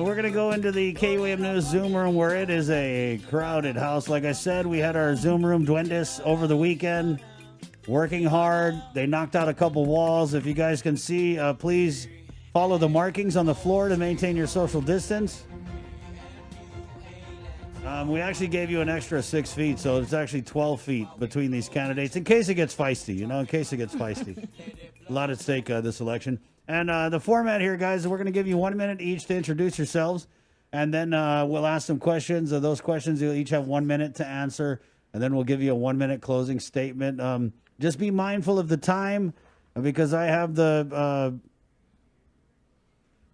we're going to go into the KUAM News Zoom room where it is a crowded house. Like I said, we had our Zoom room DUENAS over the weekend, working hard. They knocked out a couple walls. If you guys can see, please follow the markings on the floor to maintain your social distance. We actually gave you an extra 6 feet, so it's actually 12 feet between these candidates in case it gets feisty, in case it gets feisty. A lot at stake this election. And the format here, guys, we're going to give you 1 minute each to introduce yourselves, and then we'll ask some questions. Those questions, you'll each have 1 minute to answer, and then we'll give you a 1 minute closing statement. Just be mindful of the time, because I have the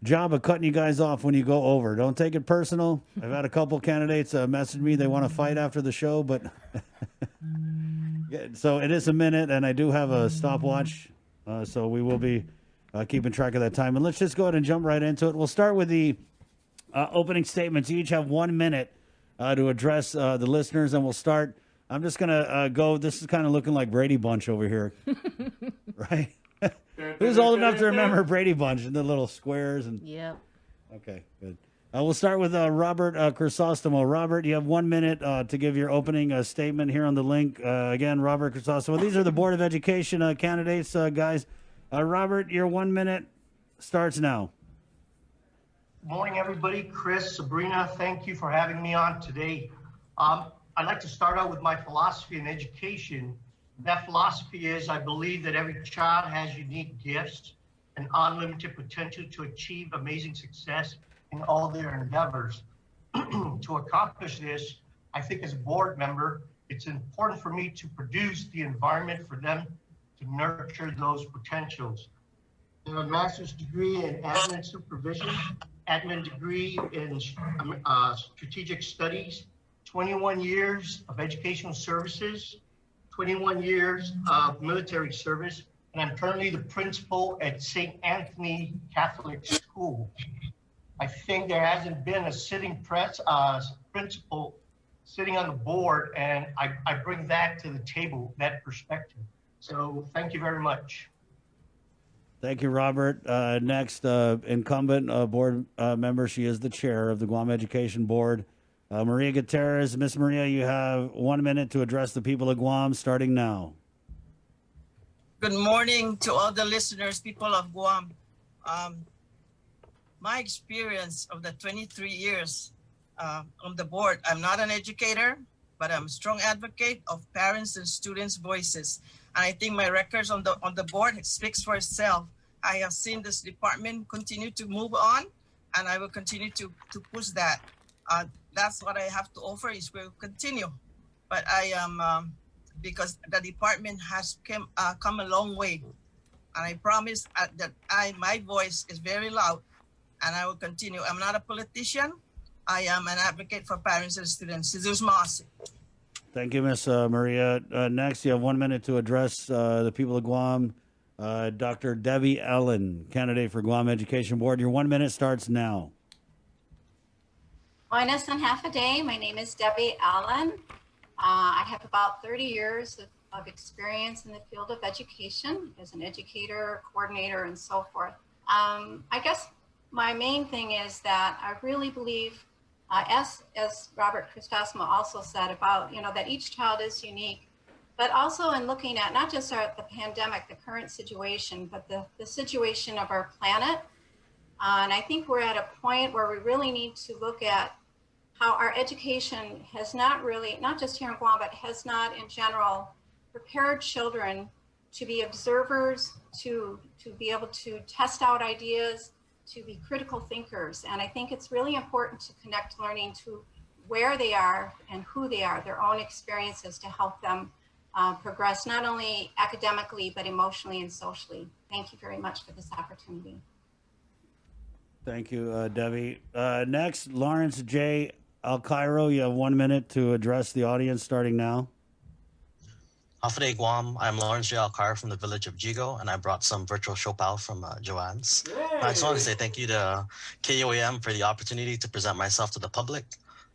job of cutting you guys off when you go over. Don't take it personal. I've had a couple candidates message me. They want to fight after the show, but so it is a minute, and I do have a stopwatch, so we will be keeping track of that time. And let's just go ahead and jump right into it. We'll start with the opening statements. You each have 1 minute to address the listeners, and we'll start. I'm just going to go. This is kind of looking like Brady Bunch over here, right? Who's old enough to remember Brady Bunch and the little squares? And yeah. Okay, good. We'll start with Robert Crisostomo. Robert, you have 1 minute to give your opening statement here on the link. Again, Robert Crisostomo. These are the Board of Education candidates, guys. Robert, your 1 minute starts now. Good morning, everybody. Chris, Sabrina, thank you for having me on today. I'd like to start out with my philosophy in education. That philosophy is, I believe that every child has unique gifts and unlimited potential to achieve amazing success in all their endeavors. To accomplish this, I think as a board member, it's important for me to produce the environment for them to nurture those potentials. I have a master's degree in admin supervision, admin degree in strategic studies, 21 years of educational services, 21 years of military service, and I'm currently the principal at St. Anthony Catholic School. I think there hasn't been a sitting principal sitting on the board, and I bring that to the table, that perspective. So thank you very much. Thank you, Robert. Next, incumbent board member. She is the chair of the Guam Education Board. Maria Gutierrez. Miss Maria, you have 1 minute to address the people of Guam, starting now. Good morning to all the listeners, people of Guam. My experience of the 23 years on the board, I'm not an educator, but I'm a strong advocate of parents and students' voices. And I think my records on the board speaks for itself. I have seen this department continue to move on, and I will continue to push that. That's what I have to offer, is we'll continue. But I am, because the department has come a long way. And I promise that my voice is very loud, and I will continue. I'm not a politician. I am an advocate for parents and students. Thank you, Miss Maria. Next, you have 1 minute to address the people of Guam. Dr. Debbie Allen, candidate for Guam Education Board. Your 1 minute starts now. Buenas and half a day. My name is Debbie Allen. I have about 30 years of experience in the field of education as an educator, coordinator, and so forth. I guess my main thing is that I really believe, as Robert Crisostomo also said about, that each child is unique, but also in looking at not just the pandemic, the current situation, but the situation of our planet. And I think we're at a point where we really need to look at how our education has not really, not just here in Guam, but has not in general prepared children to be observers, to be able to test out ideas, to be critical thinkers. And I think it's really important to connect learning to where they are and who they are, their own experiences, to help them progress not only academically, but emotionally and socially. Thank you very much for this opportunity. Thank you, Debbie. Next, Lawrence J. ALCAIRO, you have 1 minute to address the audience, starting now. Hafade Guam, I'm Lawrence J. ALCAIRO from the village of Jigo, and I brought some virtual shopao from Joanne's. I just want to say thank you to KUAM for the opportunity to present myself to the public.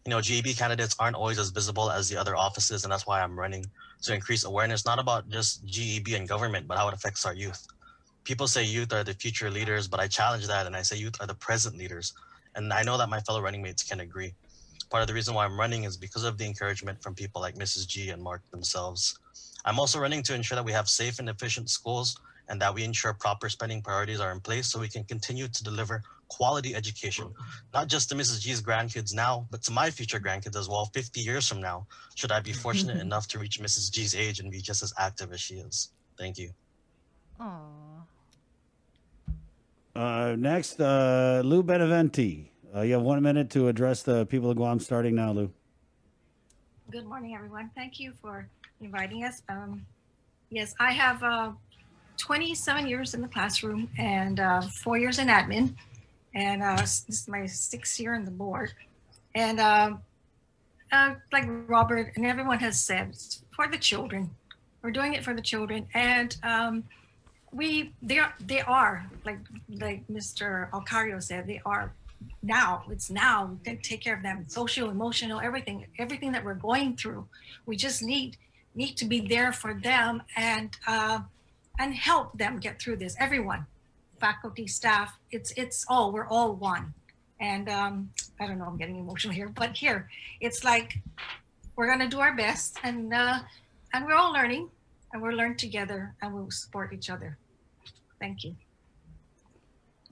GEB candidates aren't always as visible as the other offices, and that's why I'm running to increase awareness, not about just GEB and government, but how it affects our youth. People say youth are the future leaders, but I challenge that, and I say youth are the present leaders. And I know that my fellow running mates can agree. Part of the reason why I'm running is because of the encouragement from people like Mrs. G and Mark themselves. I'm also running to ensure that we have safe and efficient schools and that we ensure proper spending priorities are in place so we can continue to deliver quality education, not just to Mrs. G's grandkids now, but to my future grandkids as well 50 years from now, should I be fortunate enough to reach Mrs. G's age and be just as active as she is. Thank you. Next, Lou Benavente. You have 1 minute to address the people of Guam, starting now, Lou. Good morning, everyone. Thank you for inviting us. Yes, I have 27 years in the classroom and 4 years in admin. And this is my 6th year on the board. And like Robert and everyone has said, it's for the children. We're doing it for the children. And they are, like Mr. ALCAIRO said, they are now. It's now. We take care of them, social, emotional, everything that we're going through. We just need to be there for them and help them get through this. Everyone, faculty, staff, we're all one. And I don't know, I'm getting emotional here, but here it's like we're gonna do our best, and we're all learning, and we'll learn together, and we'll support each other. Thank you.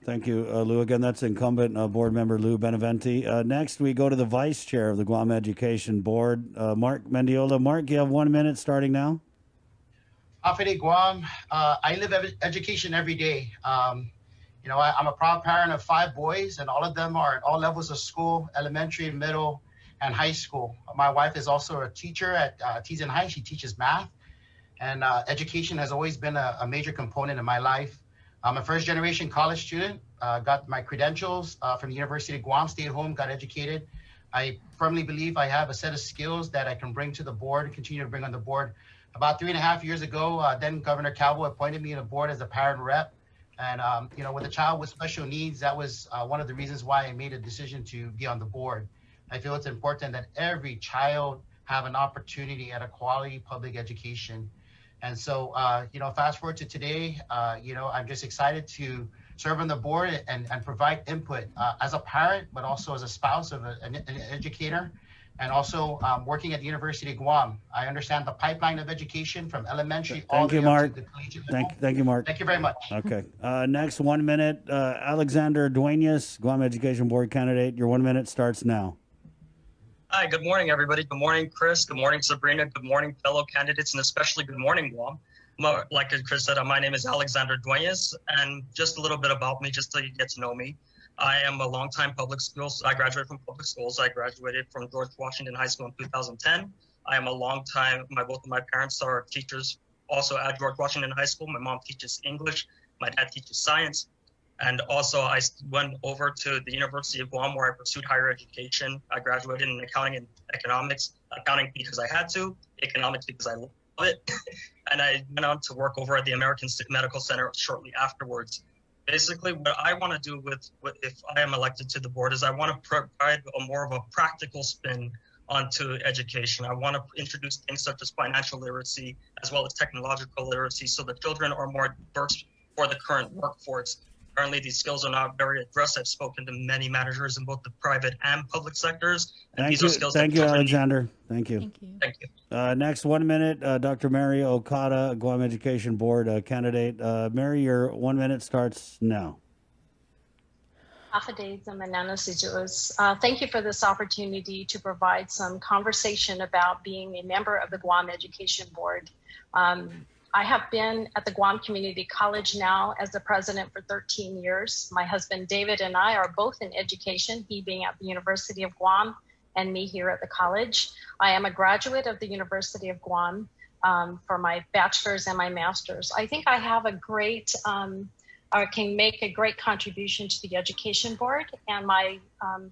Thank you, Lou. Again, that's incumbent board member Lou Benavente. Next, we go to the vice chair of the Guam Education Board, Mark Mendiola. Mark, you have 1 minute starting now. Afide Guam, I live education every day. You know, I'm a proud parent of 5 boys, and all of them are at all levels of school, elementary, middle, and high school. My wife is also a teacher at Teason High. She teaches math, and education has always been a major component in my life. I'm a first-generation college student, got my credentials from the University of Guam, stayed home, got educated. I firmly believe I have a set of skills that I can bring to the board, continue to bring on the board. About 3.5 years ago, then Governor Calvo appointed me to the board as a parent rep. And, you know, with a child with special needs, that was one of the reasons why I made a decision to be on the board. I feel it's important that every child have an opportunity at a quality public education. And so, you know, fast forward to today, you know, I'm just excited to serve on the board and provide input as a parent, but also as a spouse of an educator, and also working at the University of Guam. I understand the pipeline of education from elementary all the way up to the collegiate level. Thank you, Mark. Thank you very much. Okay. Next, 1 minute, Alexander Duenas, Guam Education Board candidate. Your 1 minute starts now. Hi, good morning, everybody. Good morning, Chris. Good morning, Sabrina. Good morning, fellow candidates, and especially good morning, Guam. Like Chris said, my name is Alexander Duenas, and just a little bit about me, just so you get to know me. I am a longtime public schools. I graduated from public schools. I graduated from George Washington High School in 2010. I am a longtime, both of my parents are teachers also at George Washington High School. My mom teaches English. My dad teaches science. And also I went over to the University of Guam where I pursued higher education. I graduated in accounting and economics, accounting because I had to, economics because I love it. And I went on to work over at the American Medical Center shortly afterwards. Basically, what I want to do with if I am elected to the board is I want to provide more of a practical spin onto education. I want to introduce things such as financial literacy as well as technological literacy so the children are more diverse for the current workforce. Currently, these skills are not very addressed. I've spoken to many managers in both the private and public sectors. And Thank you, thank you, Alexander. Thank you. Thank you. Thank you. Next, 1 minute, Dr. Mary OKADA, Guam Education Board candidate. Mary, your 1 minute starts now. Thank you for this opportunity to provide some conversation about being a member of the Guam Education Board. I have been at the Guam Community College now as the president for 13 years. My husband David and I are both in education, he being at the University of Guam and me here at the college. I am a graduate of the University of Guam for my bachelor's and my master's. I think I have a great, can make a great contribution to the education board. And my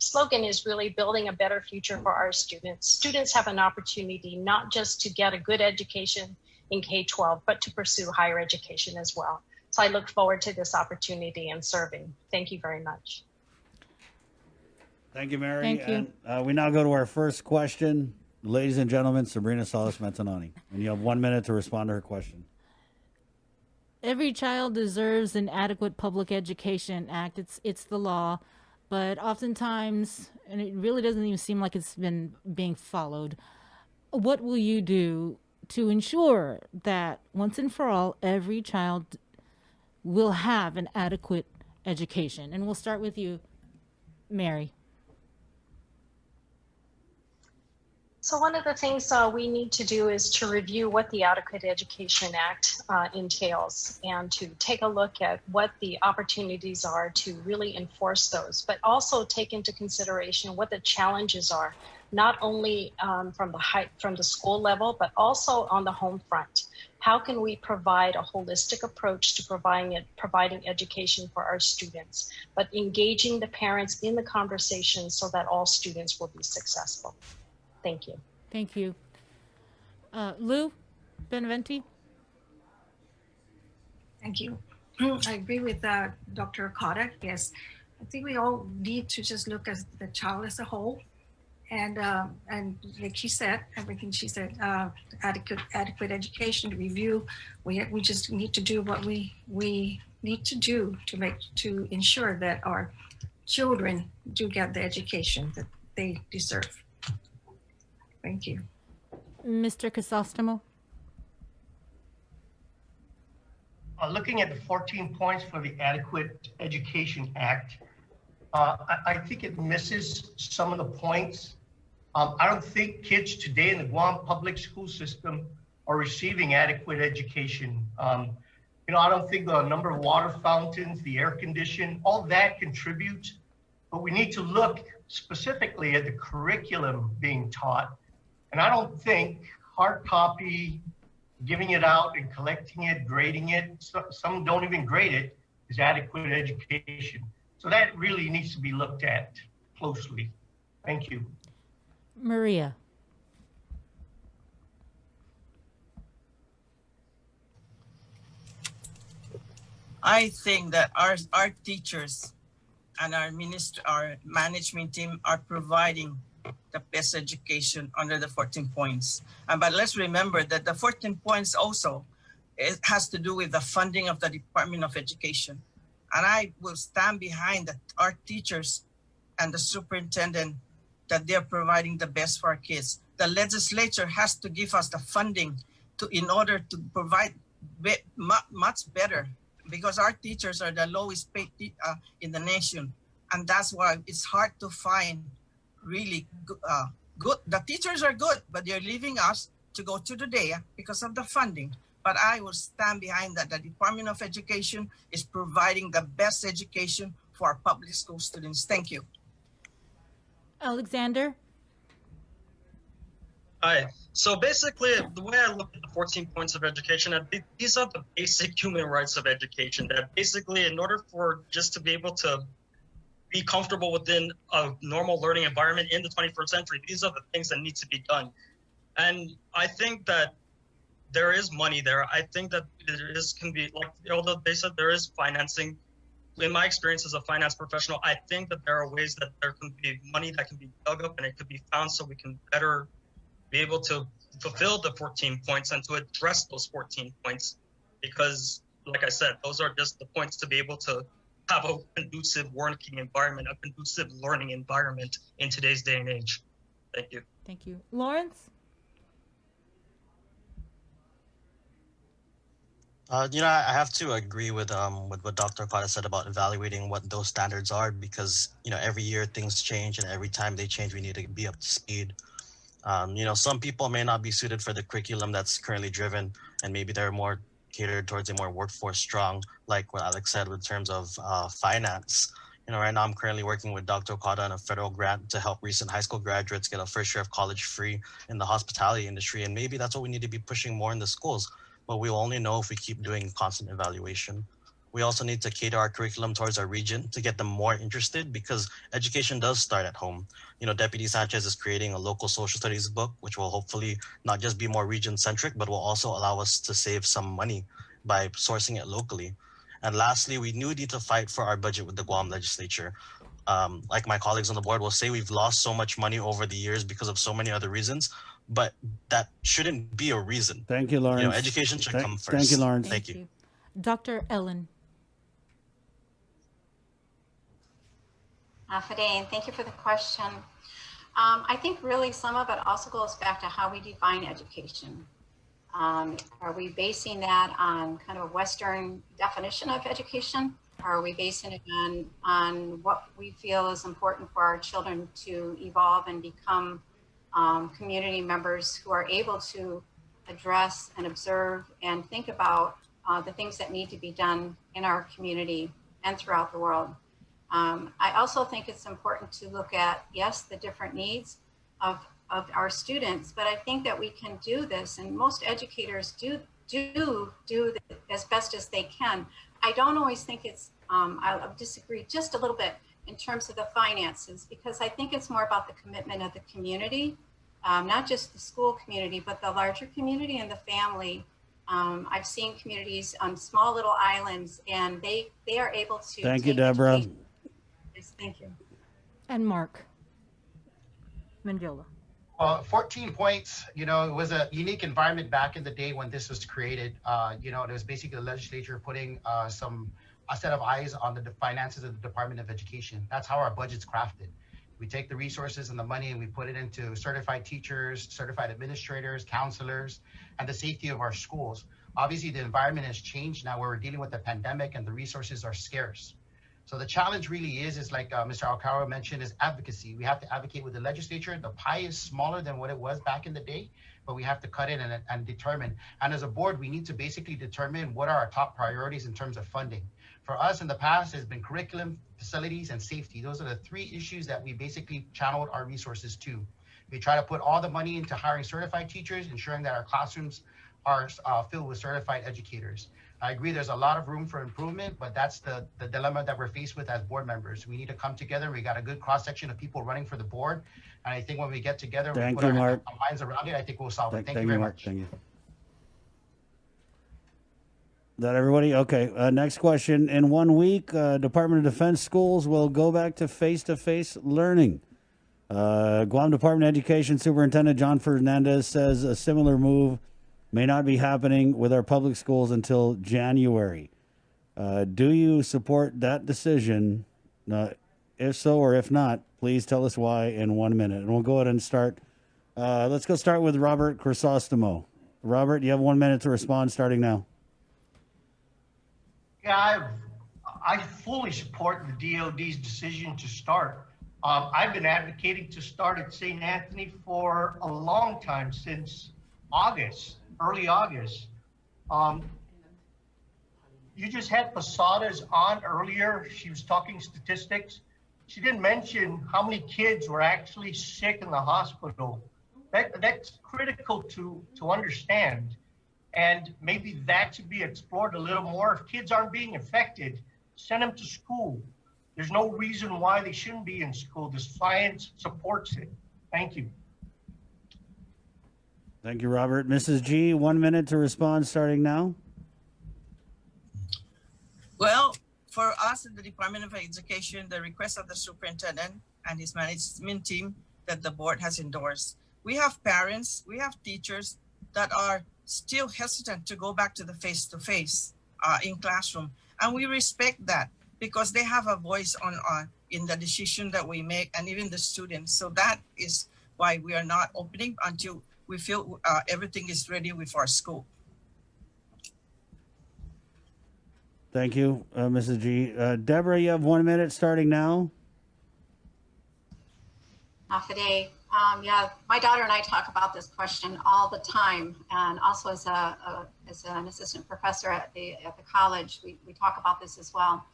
slogan is really building a better future for our students. Students have an opportunity not just to get a good education in K-12, but to pursue higher education as well. So I look forward to this opportunity and serving. Thank you very much. Thank you, Mary. Thank you. And we now go to our first question. Ladies and gentlemen, Sabrina Salas-Mentanoni. And you have 1 minute to respond to her question. Every child deserves an adequate public education act. It's the law. but oftentimes, and it really doesn't even seem like it's been being followed. What will you do to ensure that once and for all, every child will have an adequate education? And we'll start with you, Mary. So one of the things we need to do is to review what the Adequate Education Act entails and to take a look at what the opportunities are to really enforce those, but also take into consideration what the challenges are, not only from the school level, but also on the home front. How can we provide a holistic approach to providing education for our students, but engaging the parents in the conversation so that all students will be successful? Thank you. Thank you. Lou Benavente. Thank you. I agree with Dr. OKADA. Yes, I think we all need to just look at the child as a whole, and like she said, everything she said, adequate education to review. We just need to do what we need to do to ensure that our children do get the education that they deserve. Thank you. Mr. Crisostomo. Looking at the 14 points for the Adequate Education Act, I think it misses some of the points. I don't think kids today in the Guam public school system are receiving adequate education. I don't think the number of water fountains, the air condition, all that contributes, but we need to look specifically at the curriculum being taught. And I don't think hard copy, giving it out and collecting it, grading it, some don't even grade it, is adequate education. So that really needs to be looked at closely. Thank you. Maria. I think that our teachers and our management team are providing the best education under the 14 points. But let's remember that the 14 points also, it has to do with the funding of the Department of Education. And I will stand behind our teachers and the superintendent that they're providing the best for our kids. The legislature has to give us the funding in order to provide much better, because our teachers are the lowest paid in the nation. And that's why it's hard to find really good. The teachers are good, but they're leaving us to go to the DEA because of the funding. But I will stand behind that. The Department of Education is providing the best education for our public school students. Thank you. Alexander. Hi. So basically, the way I look at the 14 points of education, these are the basic human rights of education. That basically, in order for just to be able to be comfortable within a normal learning environment in the 21st century, these are the things that need to be done. And I think that there is money there. I think that can be, like, although they said there is financing, in my experience as a finance professional, I think that there are ways that there can be money that can be dug up and it could be found so we can better be able to fulfill the 14 points and to address those 14 points. Because, like I said, those are just the points to be able to have a conducive working environment, a conducive learning environment in today's day and age. Thank you. Thank you. Lawrence? I have to agree with what Dr. Okada said about evaluating what those standards are, because, every year things change, and every time they change, we need to be up to speed. Some people may not be suited for the curriculum that's currently driven, and maybe they're more catered towards a more workforce strong, like what Alex said, with terms of finance. Right now I'm currently working with Dr. Okada on a federal grant to help recent high school graduates get a first year of college free in the hospitality industry. And maybe that's what we need to be pushing more in the schools, but we'll only know if we keep doing constant evaluation. We also need to cater our curriculum towards our region to get them more interested, because education does start at home. Deputy Sanchez is creating a local social studies book, which will hopefully not just be more region centric, but will also allow us to save some money by sourcing it locally. And lastly, we need to fight for our budget with the Guam legislature. Like my colleagues on the board will say, we've lost so much money over the years because of so many other reasons, but that shouldn't be a reason. Thank you, Lawrence. Education should come first. Thank you, Lawrence. Thank you. Dr. Ellen. Fade, and thank you for the question. I think really some of it also goes back to how we define education. Are we basing that on kind of a Western definition of education? Or are we basing it on what we feel is important for our children to evolve and become community members who are able to address and observe and think about the things that need to be done in our community and throughout the world? I also think it's important to look at, yes, the different needs of our students, but I think that we can do this, and most educators do as best as they can. I don't always think it's, I'll disagree just a little bit in terms of the finances, because I think it's more about the commitment of the community, not just the school community, but the larger community and the family. I've seen communities on small little islands, and they are able to. Thank you, Deborah. Yes, thank you. And Mark Mendiola. 14 points, you know, it was a unique environment back in the day when this was created. You know, it was basically the legislature putting a set of eyes on the finances of the Department of Education. That's how our budget's crafted. We take the resources and the money and we put it into certified teachers, certified administrators, counselors, and the safety of our schools. Obviously, the environment has changed now where we're dealing with the pandemic and the resources are scarce. So the challenge really is like Mr. ALCAIRO mentioned, is advocacy. We have to advocate with the legislature. The pie is smaller than what it was back in the day, but we have to cut in and determine. And as a board, we need to basically determine what are our top priorities in terms of funding. For us in the past, has been curriculum, facilities, and safety. Those are the three issues that we basically channeled our resources to. We try to put all the money into hiring certified teachers, ensuring that our classrooms are filled with certified educators. I agree there's a lot of room for improvement, but that's the dilemma that we're faced with as board members. We need to come together. We got a good cross-section of people running for the board. And I think when we get together, we put our minds around it, I think we'll solve it. Thank you very much. Thank you. That everybody? Okay. Next question. In 1 week, Department of Defense schools will go back to face-to-face learning. Guam Department of Education Superintendent John Fernandez says a similar move may not be happening with our public schools until January. Do you support that decision? If so, or if not, please tell us why in 1 minute. And we'll go ahead and start. Let's go start with Robert Crisostomo. Robert, you have 1 minute to respond starting now. Yeah, I fully support the DOD's decision to start. I've been advocating to start at St. Anthony for a long time, since August, early August. You just had Posada's on earlier. She was talking statistics. She didn't mention how many kids were actually sick in the hospital. That's critical to understand. And maybe that should be explored a little more. If kids aren't being affected, send them to school. There's no reason why they shouldn't be in school. The science supports it. Thank you. Thank you, Robert. Mrs. G, 1 minute to respond starting now. Well, for us in the Department of Education, the request of the superintendent and his management team that the board has endorsed. We have parents, we have teachers that are still hesitant to go back to the face-to-face in classroom. And we respect that because they have a voice in the decision that we make, and even the students. So that is why we are not opening until we feel everything is ready with our school. Thank you, Mrs. G. Deborah, you have 1 minute starting now. Fade. Yeah, my daughter and I talk about this question all the time, and also as an assistant professor at the college, we talk about this as well.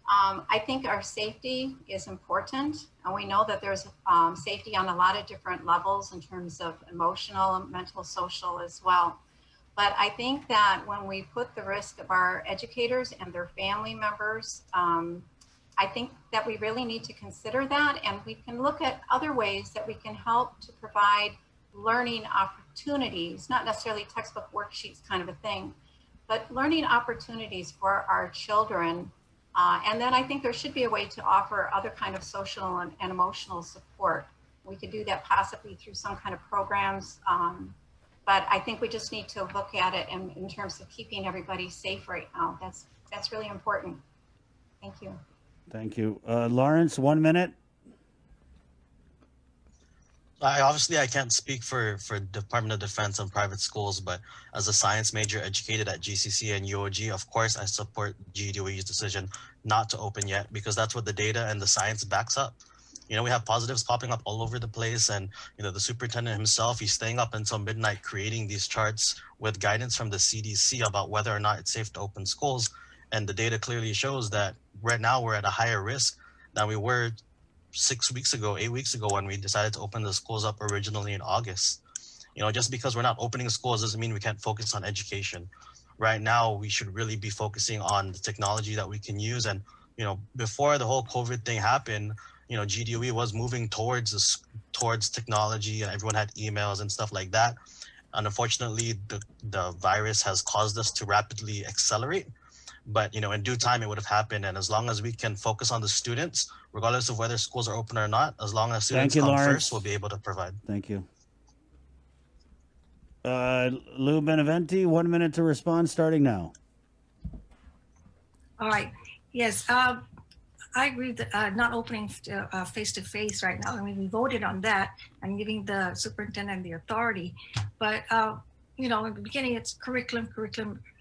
I think our safety is important, and we know that there's safety on a lot of different levels in terms of emotional, mental, social as well. But I think that when we put the risk of our educators and their family members, I think that we really need to consider that, and we can look at other ways that we can help to provide learning opportunities, not necessarily textbook worksheets kind of a thing, but learning opportunities for our children. And then I think there should be a way to offer other kind of social and emotional support. We could do that possibly through some kind of programs, but I think we just need to look at it in terms of keeping everybody safe right now. That's really important. Thank you. Thank you. Lawrence, 1 minute. Obviously, I can't speak for Department of Defense and private schools, but as a science major educated at GCC and UOG, of course, I support GDOE's decision not to open yet, because that's what the data and the science backs up. You know, we have positives popping up all over the place, and, you know, the superintendent himself, he's staying up until midnight creating these charts with guidance from the CDC about whether or not it's safe to open schools. And the data clearly shows that right now we're at a higher risk than we were 6 weeks ago, 8 weeks ago, when we decided to open the schools up originally in August. You know, just because we're not opening schools doesn't mean we can't focus on education. Right now, we should really be focusing on the technology that we can use. And, you know, before the whole COVID thing happened, you know, GDOE was moving towards technology, and everyone had emails and stuff like that. And unfortunately, the virus has caused us to rapidly accelerate. But, you know, in due time, it would have happened. And as long as we can focus on the students, regardless of whether schools are open or not, as long as students come first, we'll be able to provide. Thank you. Lou Benavente, 1 minute to respond, starting now. All right. Yes. I agree that not opening face-to-face right now. I mean, we voted on that and giving the superintendent the authority. But, you know, in the beginning, it's curriculum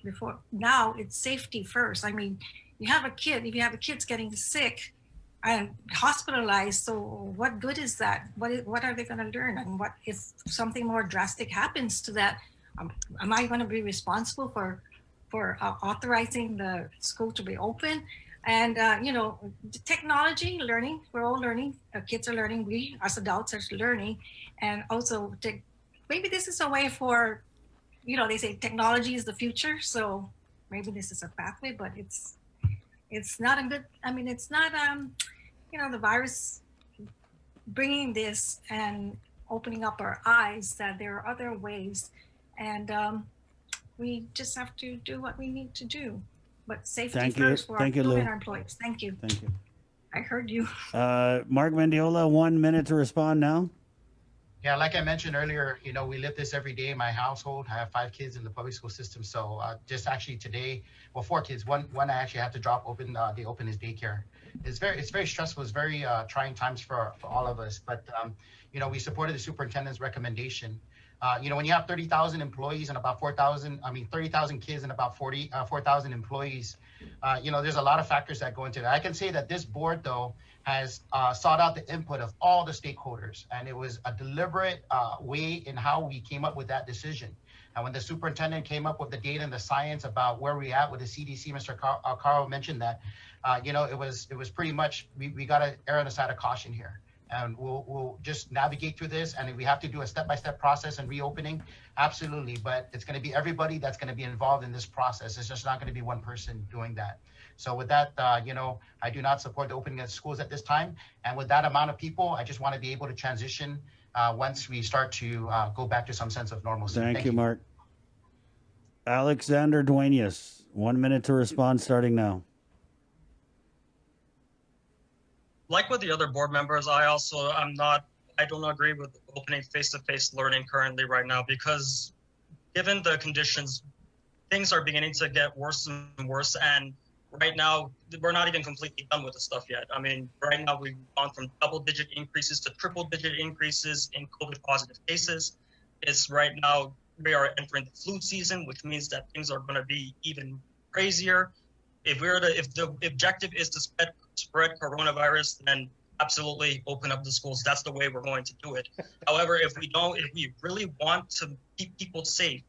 before. Now it's safety first. I mean, you have a kid, if you have a kid's getting sick and hospitalized, so what good is that? What are they going to learn? And what if something more drastic happens to that? Am I going to be responsible for authorizing the school to be open? And, you know, technology, learning, we're all learning. Kids are learning. We, as adults, are learning. And also, maybe this is a way for, you know, they say technology is the future. So maybe this is a pathway, but it's not a good, I mean, it's not, you know, the virus bringing this and opening up our eyes that there are other ways. And we just have to do what we need to do. But safety first for our children and our employees. Thank you. Thank you. I heard you. Mark Mendiola, 1 minute to respond now. Yeah, like I mentioned earlier, you know, we live this every day in my household. I have 5 kids in the public school system. So just actually today, well, 4 kids. One I actually have to drop open. They open his daycare. It's very stressful. It's very trying times for all of us. But you know, we supported the superintendent's recommendation. You know, when you have 30,000 employees and about 30,000 kids and about 4,000 employees, you know, there's a lot of factors that go into that. I can say that this board, though, has sought out the input of all the stakeholders, and it was a deliberate way in how we came up with that decision. And when the superintendent came up with the data and the science about where we at with the CDC, Mr. ALCAIRO mentioned that, you know, it was pretty much, we got to err on the side of caution here. And we'll just navigate through this. And if we have to do a step-by-step process and reopening, absolutely. But it's going to be everybody that's going to be involved in this process. It's just not going to be one person doing that. So with that, you know, I do not support the opening of schools at this time. And with that amount of people, I just want to be able to transition once we start to go back to some sense of normalcy. Thank you, Mark. Alexander Duenas, 1 minute to respond, starting now. Like with the other board members, I don't agree with opening face-to-face learning currently right now, because given the conditions, things are beginning to get worse and worse. And right now, we're not even completely done with the stuff yet. I mean, right now we've gone from double-digit increases to triple-digit increases in COVID positive cases. It's right now, we are entering the flu season, which means that things are going to be even crazier. If the objective is to spread coronavirus, then absolutely open up the schools. That's the way we're going to do it. However, if we really want to keep people safe,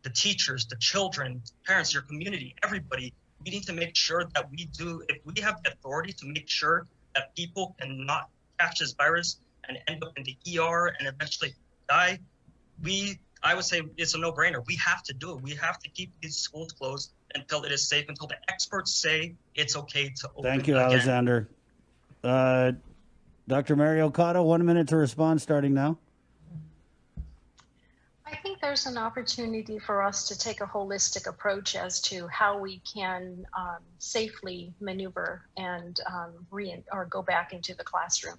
the teachers, the children, parents, your community, everybody, we need to make sure that if we have the authority to make sure that people cannot catch this virus and end up in the ER and eventually die, I would say it's a no-brainer. We have to do it. We have to keep these schools closed until it is safe, until the experts say it's okay to open. Thank you, Alexander. Dr. Mary OKADA, 1 minute to respond, starting now. I think there's an opportunity for us to take a holistic approach as to how we can safely maneuver and go back into the classroom.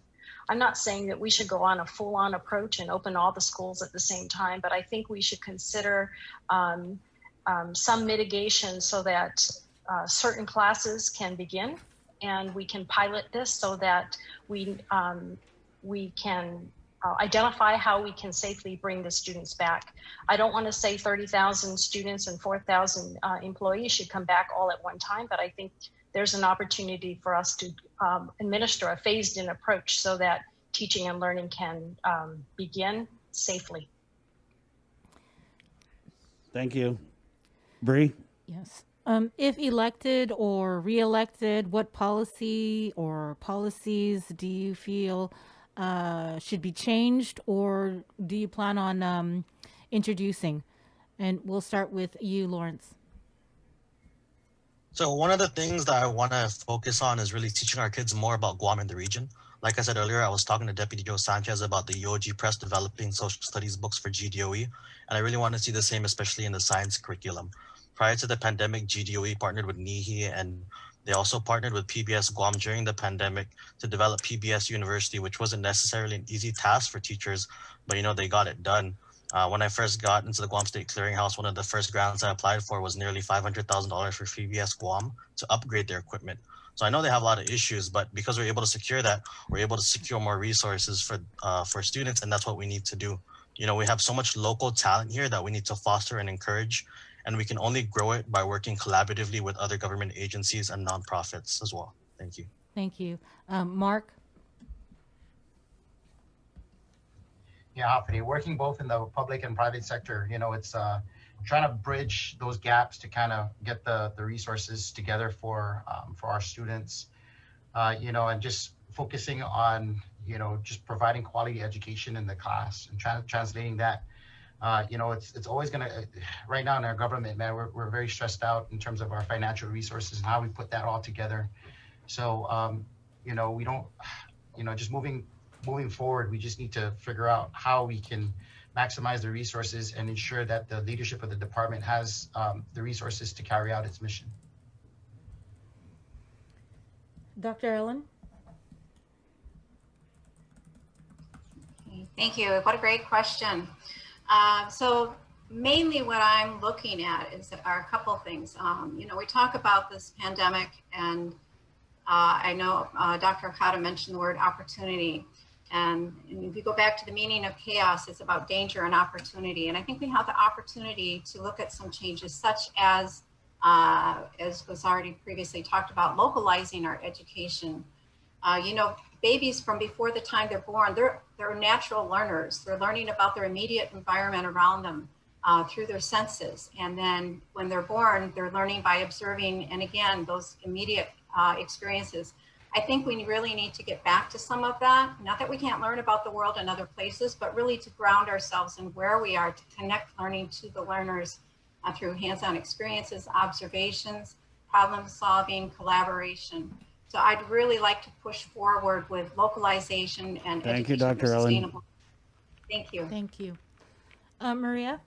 I'm not saying that we should go on a full-on approach and open all the schools at the same time, but I think we should consider some mitigation so that certain classes can begin and we can pilot this so that we can identify how we can safely bring the students back. I don't want to say 30,000 students and 4,000 employees should come back all at one time, but I think there's an opportunity for us to administer a phased-in approach so that teaching and learning can begin safely. Thank you. Bree? Yes. If elected or re-elected, what policy or policies do you feel should be changed, or do you plan on introducing? And we'll start with you, Lawrence. So one of the things that I want to focus on is really teaching our kids more about Guam and the region. Like I said earlier, I was talking to Deputy Joe Sanchez about the UOG Press developing social studies books for GDOE, and I really want to see the same, especially in the science curriculum. Prior to the pandemic, GDOE partnered with NIHI, and they also partnered with PBS Guam during the pandemic to develop PBS University, which wasn't necessarily an easy task for teachers, but they got it done. When I first got into the Guam State Clearinghouse, one of the first grants I applied for was nearly $500,000 for PBS Guam to upgrade their equipment. So I know they have a lot of issues, but because we're able to secure that, we're able to secure more resources for students, and that's what we need to do. We have so much local talent here that we need to foster and encourage, and we can only grow it by working collaboratively with other government agencies and nonprofits as well. Thank you. Thank you. Mark? Yeah, working both in the public and private sector, it's trying to bridge those gaps to kind of get the resources together for our students, and just focusing on, just providing quality education in the class and translating that. It's always going to, right now in our government, man, we're very stressed out in terms of our financial resources and how we put that all together. So, we don't, just moving forward, we just need to figure out how we can maximize the resources and ensure that the leadership of the department has the resources to carry out its mission. Dr. Ellen? Thank you. What a great question. So mainly what I'm looking at are a couple of things. We talk about this pandemic, and I know Dr. OKADA mentioned the word opportunity. And if you go back to the meaning of chaos, it's about danger and opportunity. And I think we have the opportunity to look at some changes, such as was already previously talked about, localizing our education. Babies from before the time they're born, they're natural learners. They're learning about their immediate environment around them through their senses. And then when they're born, they're learning by observing, and again, those immediate experiences. I think we really need to get back to some of that. Not that we can't learn about the world in other places, but really to ground ourselves in where we are, to connect learning to the learners through hands-on experiences, observations, problem solving, collaboration. So I'd really like to push forward with localization and Thank you, education Dr. for Ellen. sustainable. Thank you. Thank you. Maria?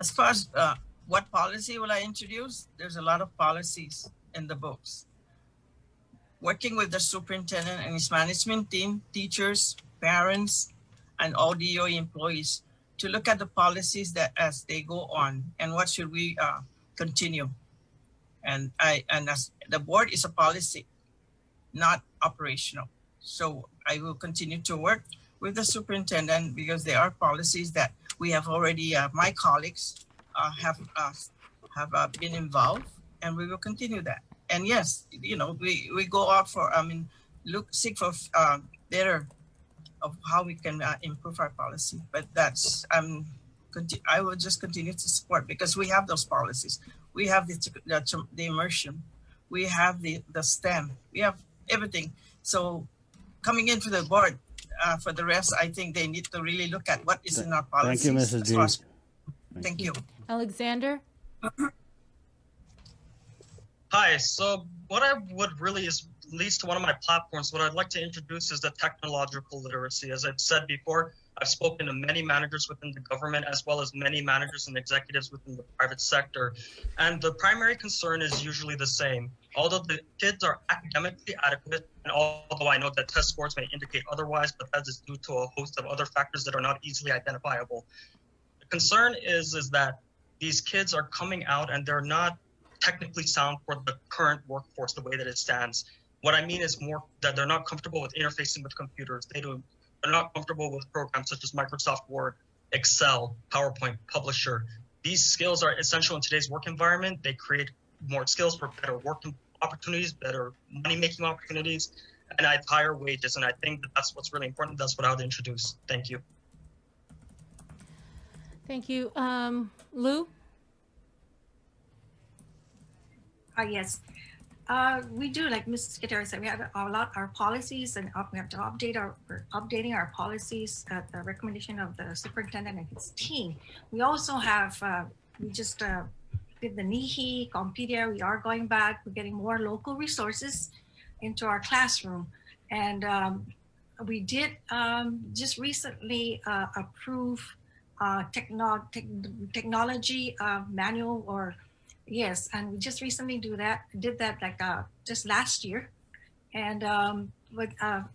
As far as what policy will I introduce? There's a lot of policies in the books. Working with the superintendent and his management team, teachers, parents, and all DOE employees to look at the policies that as they go on and what should we continue. And as the board is a policy, not operational. So I will continue to work with the superintendent because there are policies that we have already, my colleagues have been involved, and we will continue that. And yes, we go out for, seek for better of how we can improve our policy. But that's, I will just continue to support because we have those policies. We have the immersion, we have the STEM, we have everything. So coming into the board, for the rest, I think they need to really look at what is in our policies. Thank you, Mrs. G. Thank you. Alexander? Hi, so what I would really leads to one of my platforms. What I'd like to introduce is the technological literacy. As I've said before, I've spoken to many managers within the government as well as many managers and executives within the private sector. And the primary concern is usually the same. Although the kids are academically adequate, and although I know that test scores may indicate otherwise, but that is due to a host of other factors that are not easily identifiable. The concern is that these kids are coming out and they're not technically sound for the current workforce the way that it stands. What I mean is more that they're not comfortable with interfacing with computers. They're not comfortable with programs such as Microsoft Word, Excel, PowerPoint, Publisher. These skills are essential in today's work environment. They create more skills for better working opportunities, better money-making opportunities, and at higher wages. And I think that that's what's really important. That's what I would introduce. Thank you. Thank you. Lou? Yes. We do, like Mrs. Gutierrez said, we have our policies, and we have to we're updating our policies at the recommendation of the superintendent and his team. We also have, we just did the NIHI, Compedia. We are going back. We're getting more local resources into our classroom. And we did just recently approve technology manual, or yes, and we just recently did that like just last year. And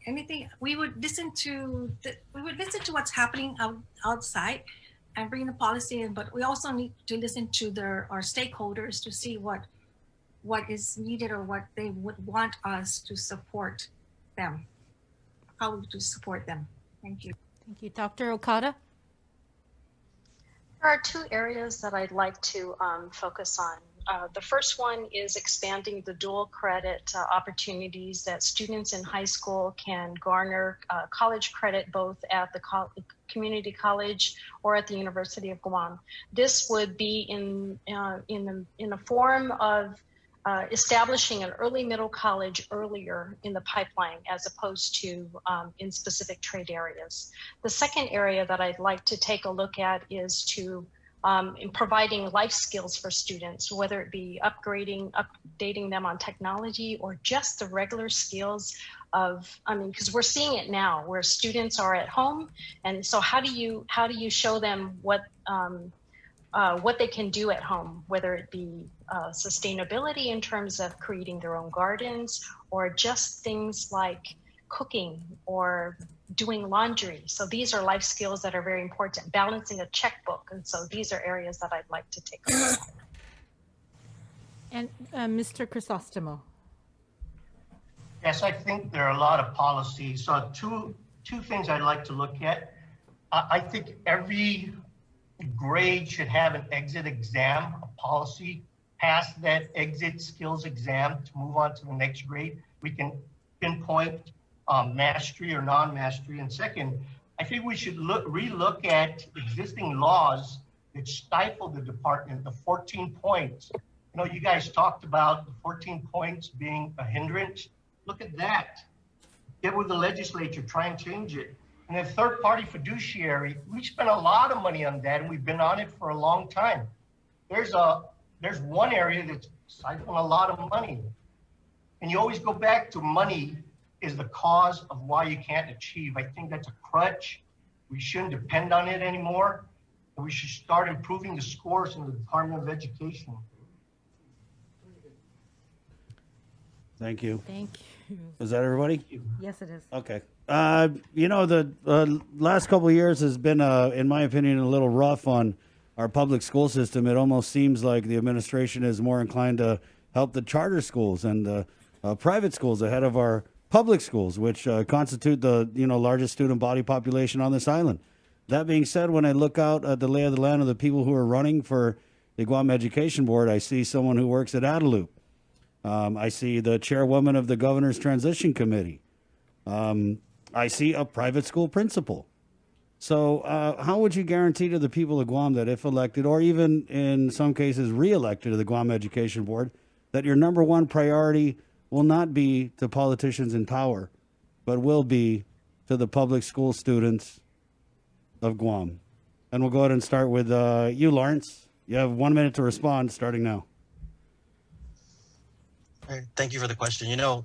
anything, we would listen to what's happening outside and bring the policy in, but we also need to listen to our stakeholders to see what is needed or what they would want us to support them, how to support them. Thank you. Thank you. Dr. Okada? There are two areas that I'd like to focus on. The first one is expanding the dual credit opportunities that students in high school can garner college credit both at the community college or at the University of Guam. This would be in the form of establishing an early middle college earlier in the pipeline as opposed to in specific trade areas. The second area that I'd like to take a look at is to in providing life skills for students, whether it be updating them on technology or just the regular skills of, because we're seeing it now where students are at home. And so how do you show them what they can do at home, whether it be sustainability in terms of creating their own gardens or just things like cooking or doing laundry. So these are life skills that are very important, balancing a checkbook. And so these are areas that I'd like to take a look at. And Mr. Crisostomo. Yes, I think there are a lot of policies. So two things I'd like to look at. I think every grade should have an exit exam, a policy, pass that exit skills exam to move on to the next grade. We can pinpoint mastery or non-mastery. And second, I think we should relook at existing laws that stifle the department, the 14 points. You know, you guys talked about the 14 points being a hindrance. Look at that. Get with the legislature, try and change it. And the third-party fiduciary, we spent a lot of money on that, and we've been on it for a long time. There's one area that's siphoning a lot of money. And you always go back to money is the cause of why you can't achieve. I think that's a crutch. We shouldn't depend on it anymore. And we should start improving the scores in the Department of Education. Thank you. Thank you. Is that everybody? Yes, it is. Okay. You know, the last couple of years has been, in my opinion, a little rough on our public school system. It almost seems like the administration is more inclined to help the charter schools and the private schools ahead of our public schools, which constitute the largest student body population on this island. That being said, when I look out at the lay of the land of the people who are running for the Guam Education Board, I see someone who works at Adelup. I see the chairwoman of the Governor's Transition Committee. I see a private school principal. So how would you guarantee to the people of Guam that if elected, or even in some cases re-elected to the Guam Education Board, that your number one priority will not be to politicians in power, but will be to the public school students of Guam? And we'll go ahead and start with you, Lawrence. You have 1 minute to respond, starting now. Thank you for the question. You know,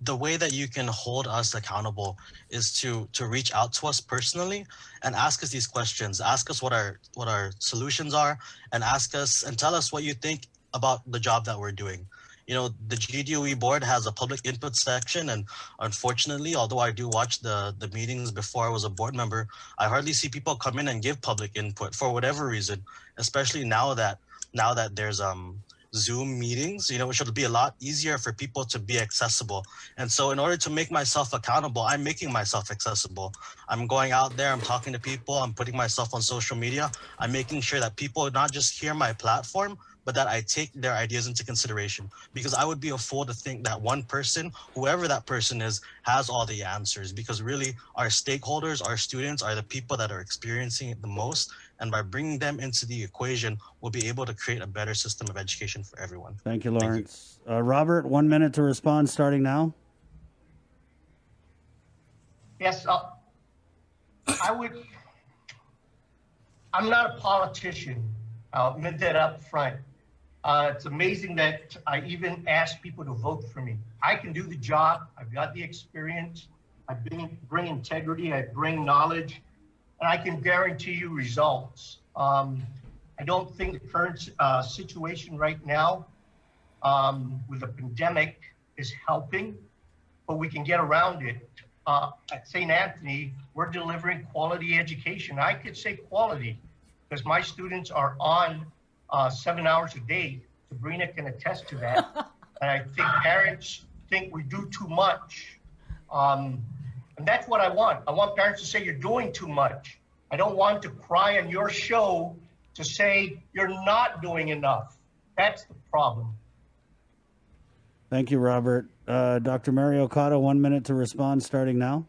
the way that you can hold us accountable is to reach out to us personally and ask us these questions. Ask us what our solutions are, and ask us and tell us what you think about the job that we're doing. You know, the GDOE board has a public input section, and unfortunately, although I do watch the meetings before I was a board member, I hardly see people come in and give public input for whatever reason, especially now that there's Zoom meetings. You know, it should be a lot easier for people to be accessible. And so in order to make myself accountable, I'm making myself accessible. I'm going out there, I'm talking to people, I'm putting myself on social media. I'm making sure that people not just hear my platform, but that I take their ideas into consideration, because I would be a fool to think that one person, whoever that person is, has all the answers, because really our stakeholders, our students are the people that are experiencing it the most. And by bringing them into the equation, we'll be able to create a better system of education for everyone. Thank you, Lawrence. Robert, 1 minute to respond starting now. Yes, I'm not a politician. I'll admit that up front. It's amazing that I even ask people to vote for me. I can do the job. I've got the experience. I bring integrity. I bring knowledge, and I can guarantee you results. I don't think the current situation right now with the pandemic is helping, but we can get around it. At St. Anthony, we're delivering quality education. I could say quality because my students are on 7 hours a day. Sabrina can attest to that. And I think parents think we do too much. And that's what I want. I want parents to say you're doing too much. I don't want to cry on your show to say you're not doing enough. That's the problem. Thank you, Robert. Dr. Mary OKADA, 1 minute to respond starting now.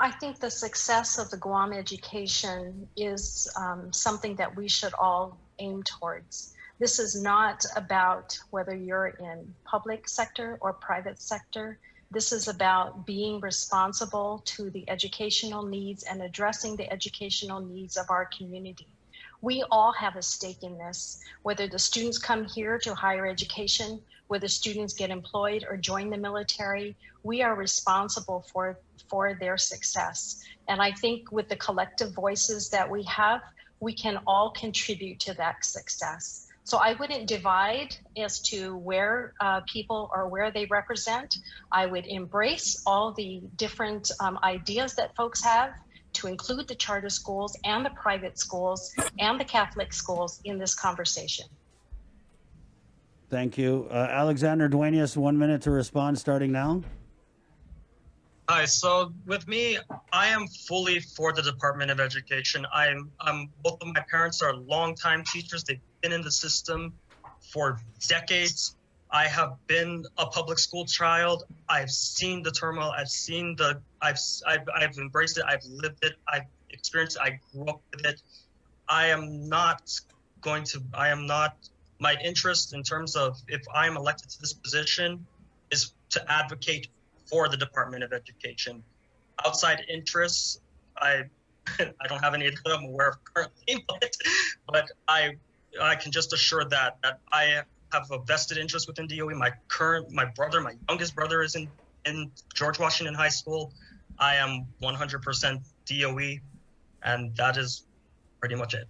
I think the success of the Guam education is something that we should all aim towards. This is not about whether you're in public sector or private sector. This is about being responsible to the educational needs and addressing the educational needs of our community. We all have a stake in this, whether the students come here to higher education, whether students get employed or join the military, we are responsible for their success. And I think with the collective voices that we have, we can all contribute to that success. So I wouldn't divide as to where people or where they represent. I would embrace all the different ideas that folks have to include the charter schools and the private schools and the Catholic schools in this conversation. Thank you. Alexander Duenas, 1 minute to respond starting now. Hi, so with me, I am fully for the Department of Education. Both of my parents are longtime teachers. They've been in the system for decades. I have been a public school child. I've seen the turmoil. I've embraced it. I've lived it. I've experienced it. I grew up with it. My interest in terms of if I'm elected to this position is to advocate for the Department of Education. Outside interests, I don't have any that I'm aware of currently, but I can just assure that I have a vested interest within DOE. My youngest brother is in George Washington High School. I am 100% DOE, and that is pretty much it.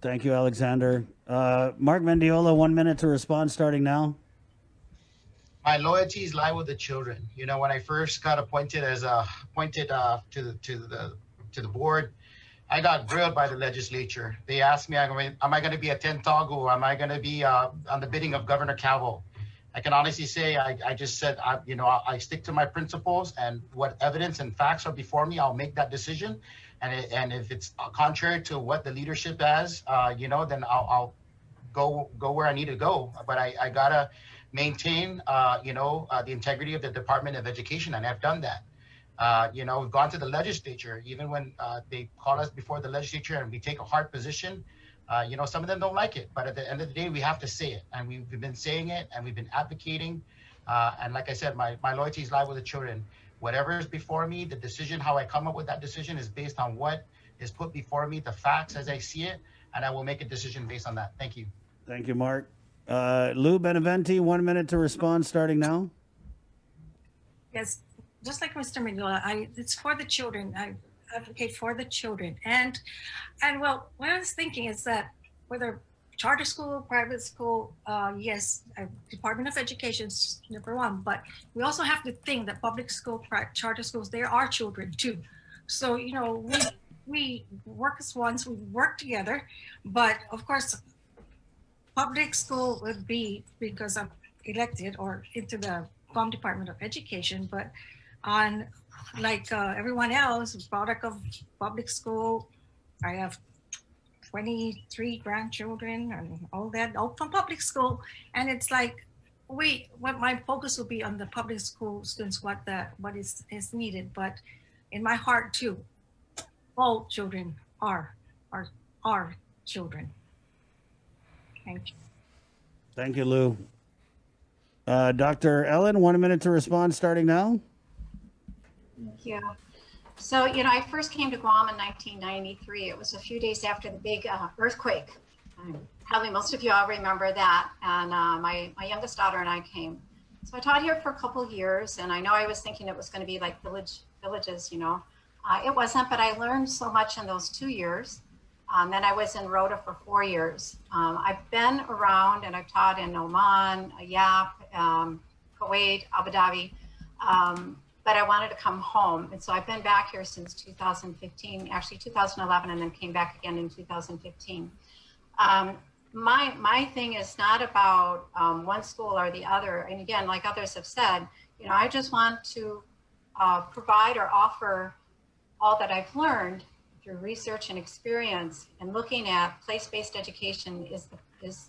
Thank you, Alexander. Mark Mendiola, 1 minute to respond starting now. My loyalties lie with the children. You know, when I first got appointed to the board, I got grilled by the legislature. They asked me, am I going to be a Tentagu? Am I going to be on the bidding of Governor Cavill? I can honestly say I just said, I stick to my principles, and what evidence and facts are before me, I'll make that decision. And if it's contrary to what the leadership has, then I'll go where I need to go. But I gotta maintain, the integrity of the Department of Education, and I've done that. We've gone to the legislature, even when they call us before the legislature and we take a hard position. Some of them don't like it, but at the end of the day, we have to say it, and we've been saying it, and we've been advocating. And like I said, my loyalties lie with the children. Whatever is before me, the decision, how I come up with that decision is based on what is put before me, the facts as I see it, and I will make a decision based on that. Thank you. Thank you, Mark. Lou Benavente, 1 minute to respond starting now. Yes, just like Mr. Mendiola, it's for the children. I advocate for the children. And well, what I was thinking is that whether charter school, private school, yes, Department of Education's number one, but we also have to think that public school, charter schools, they are children too. So, you know, we work as ones, we work together, but of course, public school would be, because I'm elected or into the Guam Department of Education, but on like everyone else, product of public school, I have 23 grandchildren and all that, all from public school. And it's like, what my focus will be on the public school students, what is needed. But in my heart too, all children are children. Thank you. Thank you, Lou. Dr. Ellen, 1 minute to respond starting now. Thank you. So, you know, I first came to Guam in 1993. It was a few days after the big earthquake. Probably most of you all remember that. And my youngest daughter and I came. So I taught here for a couple of years, and I know I was thinking it was going to be like villages, you know. It wasn't, but I learned so much in those 2 years. Then I was in Rota for 4 years. I've been around and I've taught in Oman, Yap, Kuwait, Abu Dhabi. But I wanted to come home. And so I've been back here since 2015, actually 2011, and then came back again in 2015. My thing is not about one school or the other. And again, like others have said, you know, I just want to provide or offer all that I've learned through research and experience, and looking at place-based education is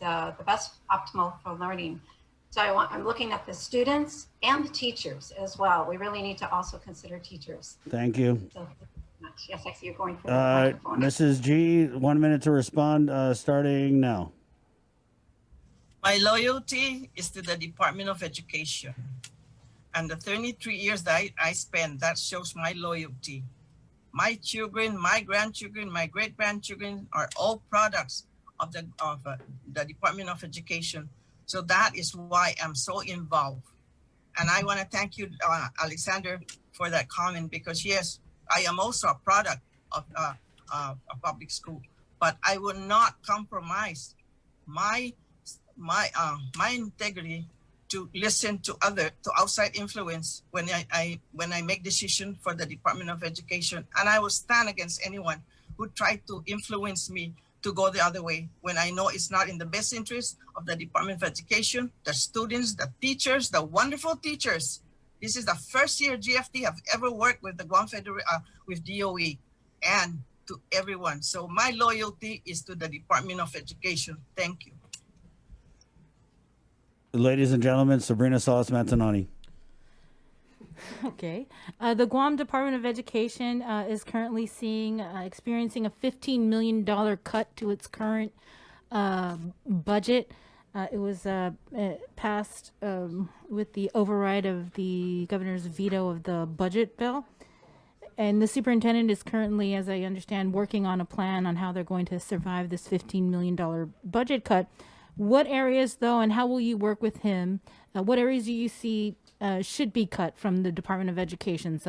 the best optimal for learning. So I'm looking at the students and the teachers as well. We really need to also consider teachers. Thank you. So, yes, I see you're going for the microphone. Mrs. G, 1 minute to respond starting now. My loyalty is to the Department of Education. And the 33 years that I spent, that shows my loyalty. My children, my grandchildren, my great-grandchildren are all products of the Department of Education. So that is why I'm so involved. And I want to thank you, Alexander, for that comment, because yes, I am also a product of a public school, but I will not compromise my integrity to listen to outside influence when I make decision for the Department of Education. And I will stand against anyone who tried to influence me to go the other way when I know it's not in the best interest of the Department of Education, the students, the teachers, the wonderful teachers. This is the first year GFT have ever worked with the Guam with DOE and to everyone. So my loyalty is to the Department of Education. Thank you. Ladies and gentlemen, Sabrina Salas Mantanani. Okay. The Guam Department of Education is currently experiencing a $15 million cut to its current budget. It was passed with the override of the governor's veto of the budget bill. And the superintendent is currently, as I understand, working on a plan on how they're going to survive this $15 million budget cut. What areas, though, and how will you work with him? What areas do you see should be cut from the Department of Education's,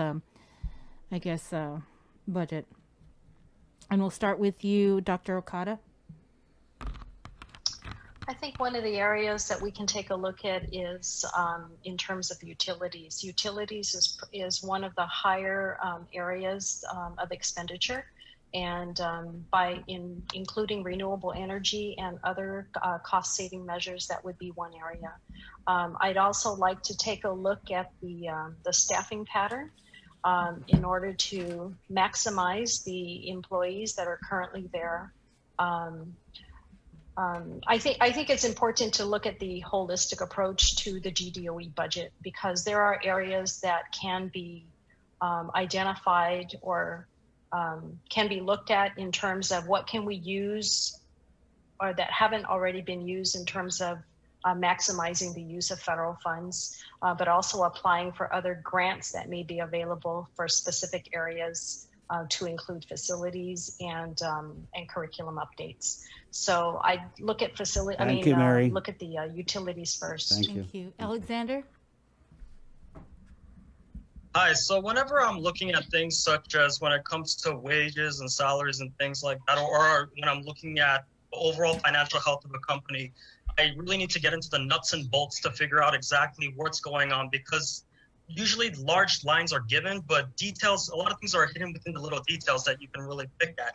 budget? And we'll start with you, Dr. Okada. I think one of the areas that we can take a look at is in terms of utilities. Utilities is one of the higher areas of expenditure. And by including renewable energy and other cost-saving measures, that would be one area. I'd also like to take a look at the staffing pattern in order to maximize the employees that are currently there. I think it's important to look at the holistic approach to the GDOE budget, because there are areas that can be identified or can be looked at in terms of what can we use or that haven't already been used in terms of maximizing the use of federal funds, but also applying for other grants that may be available for specific areas to include facilities and curriculum updates. So I look at look at the utilities first. Thank you. Alexander? Hi, so whenever I'm looking at things such as when it comes to wages and salaries and things like that, or when I'm looking at the overall financial health of a company, I really need to get into the nuts and bolts to figure out exactly what's going on, because usually large lines are given, but details, a lot of things are hidden within the little details that you can really pick at.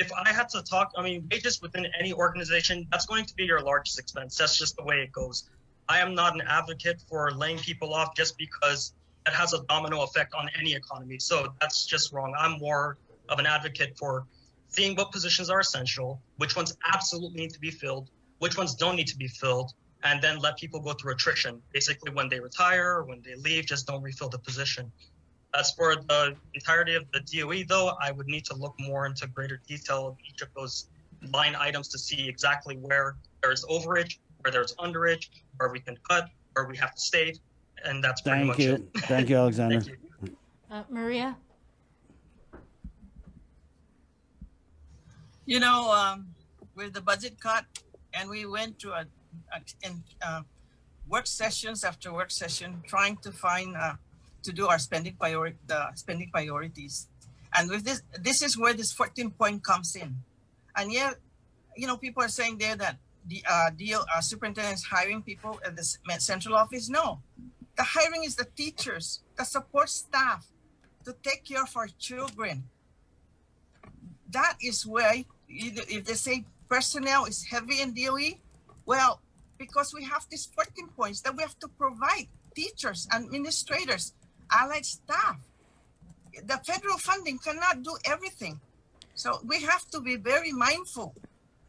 If I had to talk, I mean, wages within any organization, that's going to be your largest expense. That's just the way it goes. I am not an advocate for laying people off just because that has a domino effect on any economy. So that's just wrong. I'm more of an advocate for seeing what positions are essential, which ones absolutely need to be filled, which ones don't need to be filled, and then let people go through attrition. Basically, when they retire or when they leave, just don't refill the position. As for the entirety of the DOE, though, I would need to look more into greater detail of each of those line items to see exactly where there's overage, where there's underage, where we can cut, where we have to state, and that's pretty much it. Thank you, Alexander. Thank you. Maria? You know, with the budget cut, and we went to work sessions after work session, trying to find to do our spending priorities. And with this is where this 14-point comes in. And yet, you know, people are saying there that the superintendent is hiring people at the central office. No, the hiring is the teachers, the support staff to take care of our children. That is where, if they say personnel is heavy in DOE, well, because we have these 14 points that we have to provide teachers, administrators, allied staff. The federal funding cannot do everything. So we have to be very mindful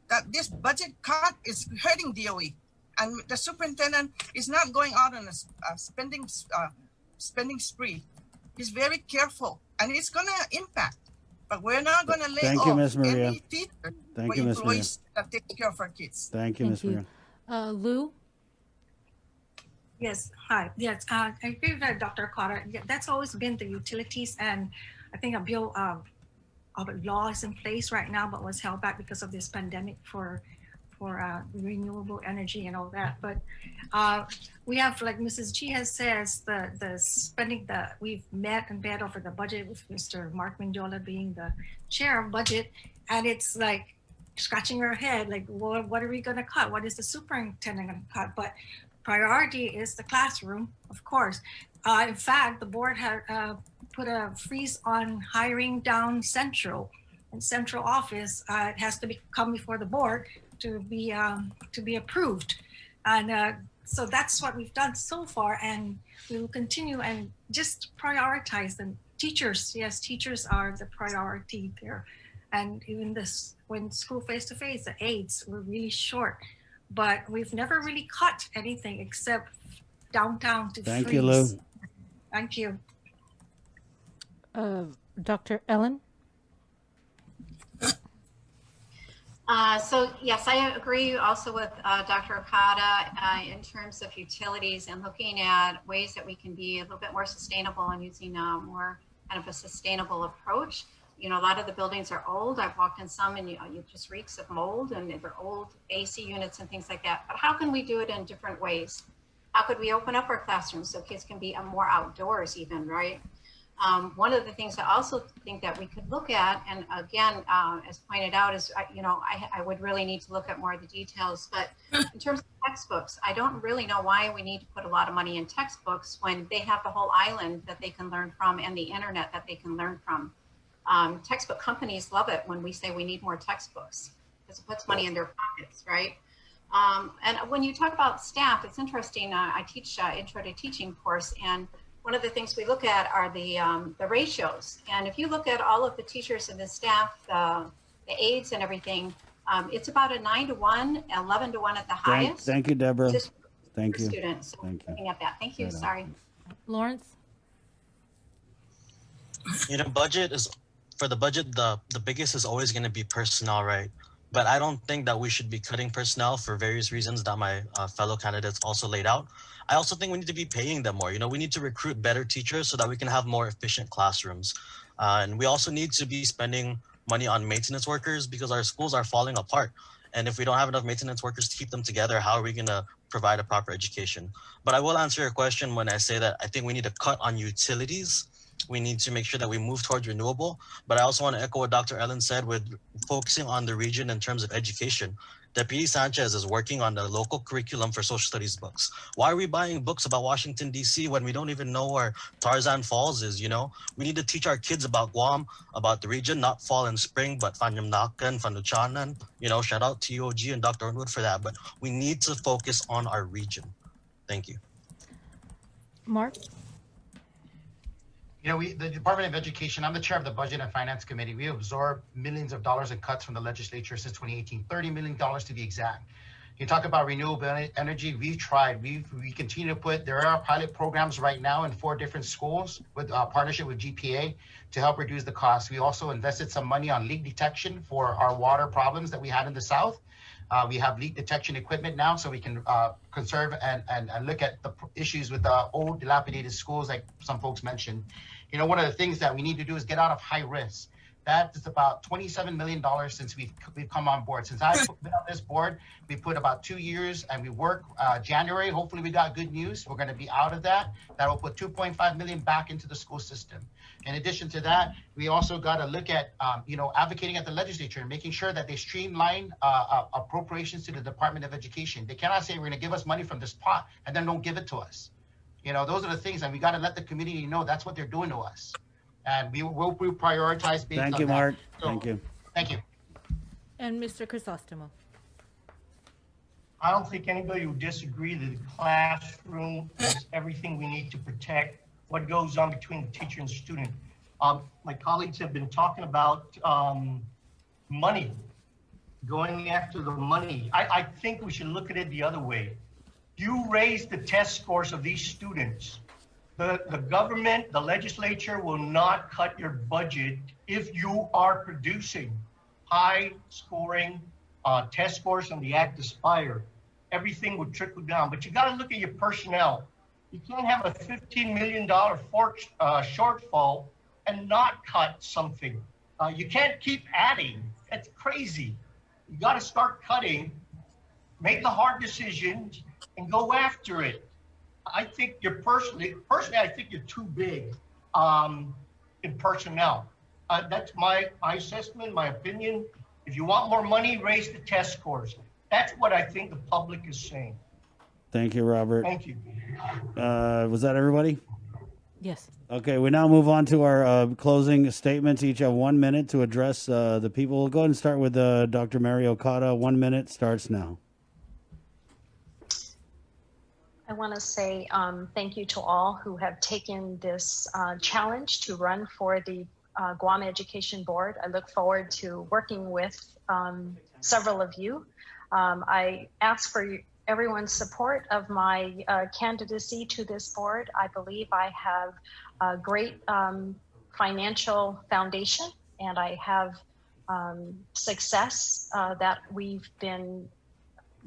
that this budget cut is hurting DOE, and the superintendent is not going out on a spending spree. He's very careful, and it's going to impact. But we're not going to lay off any teacher or employees that take care of our kids. Thank you, Ms. Maria. Lou? Yes, hi. Yes, I agree with Dr. Okada. Yeah, that's always been the utilities, and I think a bill of law is in place right now, but was held back because of this pandemic for renewable energy and all that. But we have, like Mrs. G has says, the spending that we've met over the budget with Mr. Mark Mendiola being the chair of budget, and it's like scratching our head, like, what are we going to cut? What is the superintendent going to cut? But priority is the classroom, of course. In fact, the board had put a freeze on hiring down central. In central office, it has to come before the board to be approved. And so that's what we've done so far, and we will continue and just prioritize them. Teachers, yes, teachers are the priority there. And even this, when school face-to-face, the aides were really short, but we've never really cut anything except downtown to freeze. Thank you, Lou. Thank you. Dr. Ellen? So yes, I agree also with Dr. Okada in terms of utilities and looking at ways that we can be a little bit more sustainable and using a more kind of a sustainable approach. You know, a lot of the buildings are old. I've walked in some and it just reeks of mold, and they're old AC units and things like that. But how can we do it in different ways? How could we open up our classrooms so kids can be more outdoors even, right? One of the things I also think that we could look at, and again, as pointed out, is, you know, I would really need to look at more of the details, but in terms of textbooks, I don't really know why we need to put a lot of money in textbooks when they have the whole island that they can learn from and the internet that they can learn from. Textbook companies love it when we say we need more textbooks because it puts money in their pockets, right? And when you talk about staff, it's interesting. I teach Intro to Teaching course, and one of the things we look at are the ratios. And if you look at all of the teachers and the staff, the aides and everything, it's about a 9-to-1, 11-to-1 at the highest. Thank you, Deborah. Thank you. Students. So Thank you. looking at that. Thank you. Sorry. Lawrence? You know, for the budget, the biggest is always going to be personnel, right? But I don't think that we should be cutting personnel for various reasons that my fellow candidates also laid out. I also think we need to be paying them more. You know, we need to recruit better teachers so that we can have more efficient classrooms. And we also need to be spending money on maintenance workers because our schools are falling apart. And if we don't have enough maintenance workers to keep them together, how are we going to provide a proper education? But I will answer your question when I say that I think we need to cut on utilities. We need to make sure that we move towards renewable. But I also want to echo what Dr. Ellen said with focusing on the region in terms of education. Deputy Sanchez is working on the local curriculum for social studies books. Why are we buying books about Washington, D.C. when we don't even know where Tarzan Falls is, you know? We need to teach our kids about Guam, about the region, not fall and spring, but Fanyamnakan, Fanuchanan. You know, shout out to UOG and Dr. Unwood for that. But we need to focus on our region. Thank you. Mark? You know, the Department of Education, I'm the chair of the Budget and Finance Committee. We absorbed millions of dollars in cuts from the legislature since 2018, $30 million to be exact. You talk about renewable energy, we've tried. We continue to put, there are pilot programs right now in 4 different schools with partnership with GPA to help reduce the cost. We also invested some money on leak detection for our water problems that we had in the South. We have leak detection equipment now, so we can conserve and look at the issues with the old dilapidated schools like some folks mentioned. You know, one of the things that we need to do is get out of high risk. That is about $27 million since we've come on board. Since I've been on this board, we put about 2 years and we work January. Hopefully we got good news. We're going to be out of that. That will put 2.5 million back into the school system. In addition to that, we also got to look at, you know, advocating at the legislature and making sure that they streamline appropriations to the Department of Education. They cannot say we're going to give us money from this pot and then don't give it to us. You know, those are the things, and we got to let the community know that's what they're doing to us. And we will prioritize based on that. Thank you, Mark. So, thank you. Thank you. And Mr. Crisostomo? I don't think anybody would disagree that the classroom is everything we need to protect what goes on between the teacher and student. My colleagues have been talking about money, going after the money. I think we should look at it the other way. You raise the test scores of these students. The government, the legislature will not cut your budget if you are producing high scoring test scores on the Act Aspire. Everything would trickle down, but you got to look at your personnel. You can't have a $15 million shortfall and not cut something. You can't keep adding. That's crazy. You got to start cutting, make the hard decisions, and go after it. I think you're personally, I think you're too big in personnel. That's my assessment, my opinion. If you want more money, raise the test scores. That's what I think the public is saying. Thank you, Robert. Thank you. Was that everybody? Yes. Okay, we now move on to our closing statements. Each have 1 minute to address the people. We'll go ahead and start with Dr. Mary OKADA. 1 minute starts now. I want to say thank you to all who have taken this challenge to run for the Guam Education Board. I look forward to working with several of you. I ask for everyone's support of my candidacy to this board. I believe I have a great financial foundation, and I have success that we've been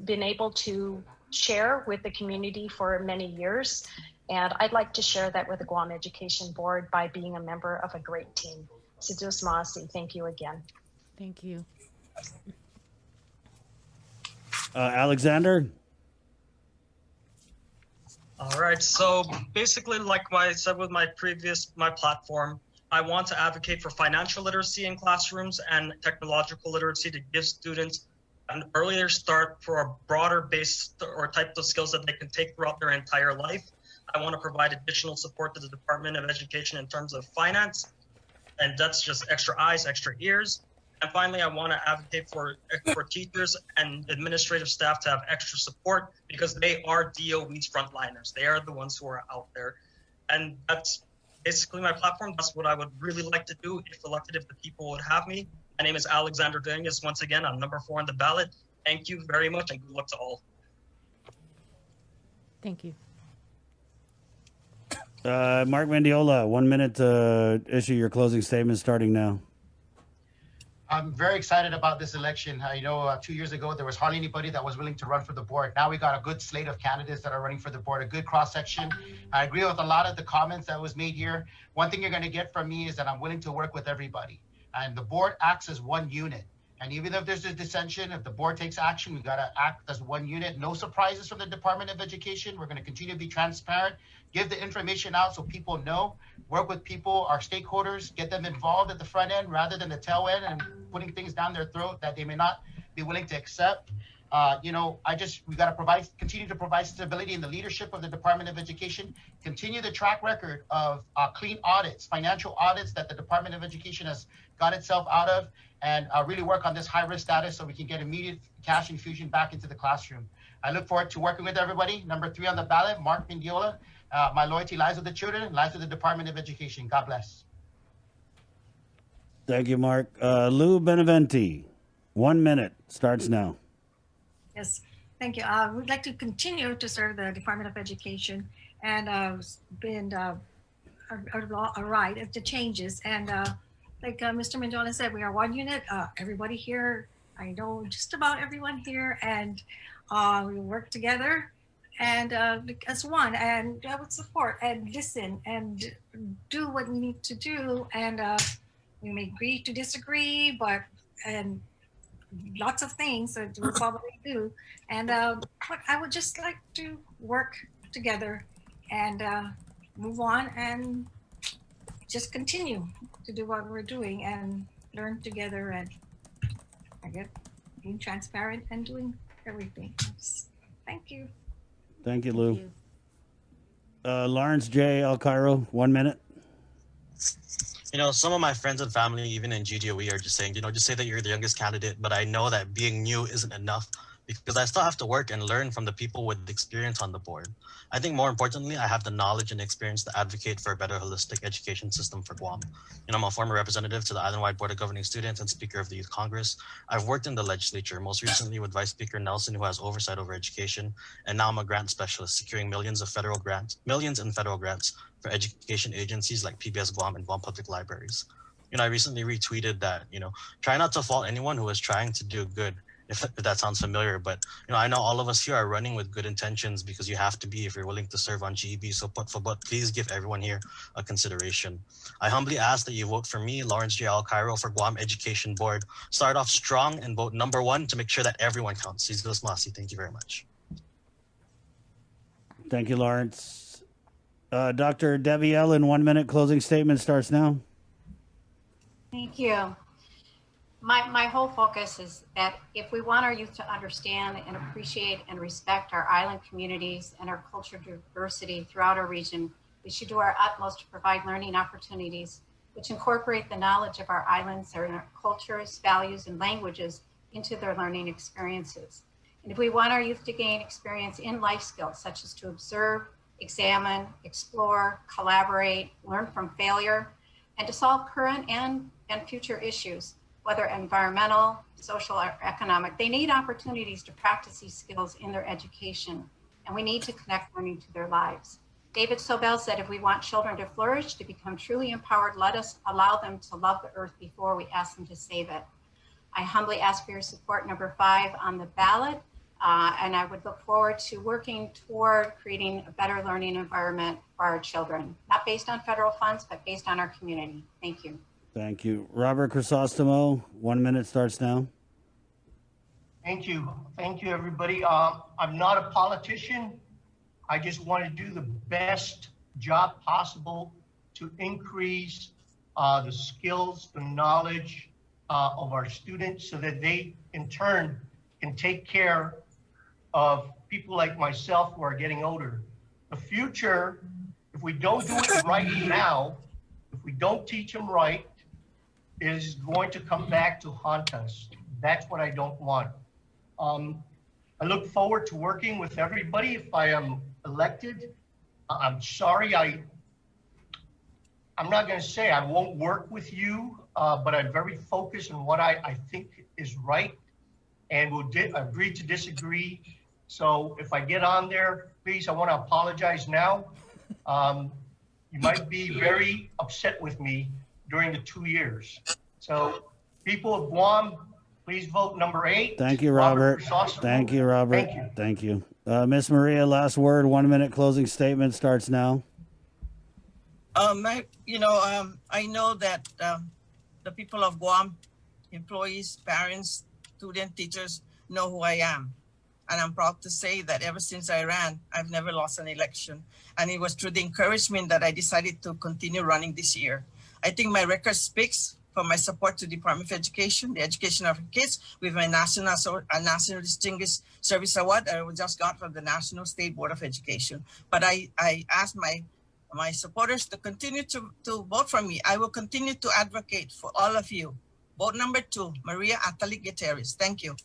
able to share with the community for many years. And I'd like to share that with the Guam Education Board by being a member of a great team. Sidus Masi, thank you again. Thank you. Alexander? All right, so basically, like I said with my platform, I want to advocate for financial literacy in classrooms and technological literacy to give students an earlier start for a broader base or type of skills that they can take throughout their entire life. I want to provide additional support to the Department of Education in terms of finance, and that's just extra eyes, extra ears. And finally, I want to advocate for teachers and administrative staff to have extra support because they are DOE's frontliners. They are the ones who are out there. And that's basically my platform. That's what I would really like to do if elected, if the people would have me. My name is Alexander Duenas. Once again, I'm number 4 on the ballot. Thank you very much and good luck to all. Thank you. Mark Mendiola, 1 minute to issue your closing statement starting now. I'm very excited about this election. 2 years ago, there was hardly anybody that was willing to run for the board. Now we got a good slate of candidates that are running for the board, a good cross-section. I agree with a lot of the comments that was made here. One thing you're going to get from me is that I'm willing to work with everybody. And the board acts as one unit. And even if there's a dissension, if the board takes action, we got to act as one unit. No surprises from the Department of Education. We're going to continue to be transparent, give the information out so people know, work with people, our stakeholders, get them involved at the front end rather than the tail end and putting things down their throat that they may not be willing to accept. We got to continue to provide stability in the leadership of the Department of Education, continue the track record of clean audits, financial audits that the Department of Education has got itself out of, and really work on this high-risk status so we can get immediate cash infusion back into the classroom. I look forward to working with everybody. Number 3 on the ballot, Mark Mendiola. My loyalty lies with the children, lies with the Department of Education. God bless. Thank you, Mark. Lou Benavente, 1 minute starts now. Yes, thank you. We'd like to continue to serve the Department of Education, and been a ride at the changes. And like Mr. Mendola said, we are one unit. Everybody here, I know just about everyone here, and we work together and as one. And I would support and listen and do what we need to do. And we may agree to disagree, but lots of things that we'll probably do. And but I would just like to work together and move on and just continue to do what we're doing and learn together, and I guess being transparent and doing everything. Thank you. Thank you, Lou. Lawrence J. ALCAIRO, 1 minute. Some of my friends and family, even in GDOE, are just saying, just say that you're the youngest candidate. But I know that being new isn't enough because I still have to work and learn from the people with experience on the board. I think more importantly, I have the knowledge and experience to advocate for a better holistic education system for Guam. I'm a former representative to the Island-wide Board of Governing Students and Speaker of the Youth Congress. I've worked in the legislature, most recently with Vice Speaker Nelson, who has oversight over education. And now I'm a grant specialist, securing millions in federal grants for education agencies like PBS Guam and Guam Public Libraries. I recently retweeted that, try not to fault anyone who is trying to do good, if that sounds familiar. But, I know all of us here are running with good intentions because you have to be if you're willing to serve on GEB. So please give everyone here a consideration. I humbly ask that you vote for me, Lawrence J. ALCAIRO, for Guam Education Board. Start off strong and vote number 1 to make sure that everyone counts. Thank you very much. Thank you, Lawrence. Dr. Debbie Ellen, 1 minute closing statement starts now. Thank you. My whole focus is that if we want our youth to understand and appreciate and respect our island communities and our cultural diversity throughout our region, we should do our utmost to provide learning opportunities which incorporate the knowledge of our islands, our cultures, values, and languages into their learning experiences. And if we want our youth to gain experience in life skills, such as to observe, examine, explore, collaborate, learn from failure, and to solve current and future issues, whether environmental, social, or economic, they need opportunities to practice these skills in their education, and we need to connect learning to their lives. David Sobel said, if we want children to flourish, to become truly empowered, let us allow them to love the earth before we ask them to save it. I humbly ask for your support, number 5 on the ballot, and I would look forward to working toward creating a better learning environment for our children, not based on federal funds, but based on our community. Thank you. Thank you. Robert Crisostomo, 1 minute starts now. Thank you. Thank you, everybody. I'm not a politician. I just want to do the best job possible to increase the skills, the knowledge of our students so that they, in turn, can take care of people like myself who are getting older. The future, if we don't do it right now, if we don't teach them right, is going to come back to haunt us. That's what I don't want. I look forward to working with everybody if I am elected. I'm sorry, I'm not gonna say I won't work with you, but I'm very focused on what I think is right, and we'll agree to disagree. So if I get on there, please, I wanna apologize now. You might be very upset with me during the 2 years. So people of Guam, please vote number 8. Thank you, Robert. Thank you, Robert. Thank you. Thank you. Miss Maria, last word, 1 minute closing statement starts now. I know that the people of Guam employees, parents, students, teachers know who I am. And I'm proud to say that ever since I ran, I've never lost an election. And it was through the encouragement that I decided to continue running this year. I think my record speaks for my support to the Department of Education, the education of kids, with my National Distinguished Service Award I just got from the National State Board of Education. But I asked my supporters to continue to vote for me. I will continue to advocate for all of you. Vote number 2, Maria Atali Guterres. Thank you.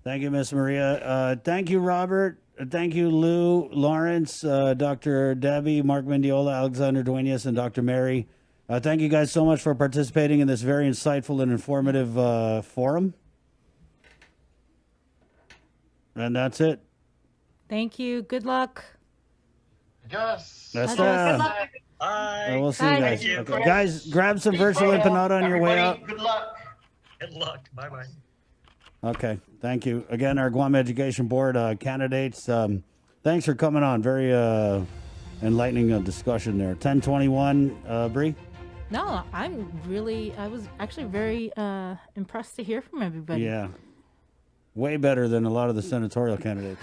Thank you, Miss Maria. Thank you, Robert. Thank you, Lou, Lawrence, Dr. Debbie, Mark Mendiola, Alexander Duenas, and Dr. Mary. Thank you guys so much for participating in this very insightful and informative forum. And that's it. Thank you. Good luck. Yes. That's Good that. luck. Bye. We'll see you Bye. guys. Thank you. Okay. Guys, grab some virtual empanada on your way out. Good luck. Good luck. Bye-bye. Okay, thank you. Again, our Guam Education Board candidates, thanks for coming on. Very enlightening discussion there. 1021, Bree? No, I was actually very impressed to hear from everybody. Yeah. Way better than a lot of the senatorial candidates.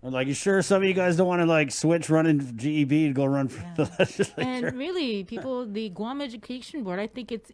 I'm like, you sure some of you guys don't want to like switch running GEB to go run for the legislature? And really, the Guam Education Board, I think it's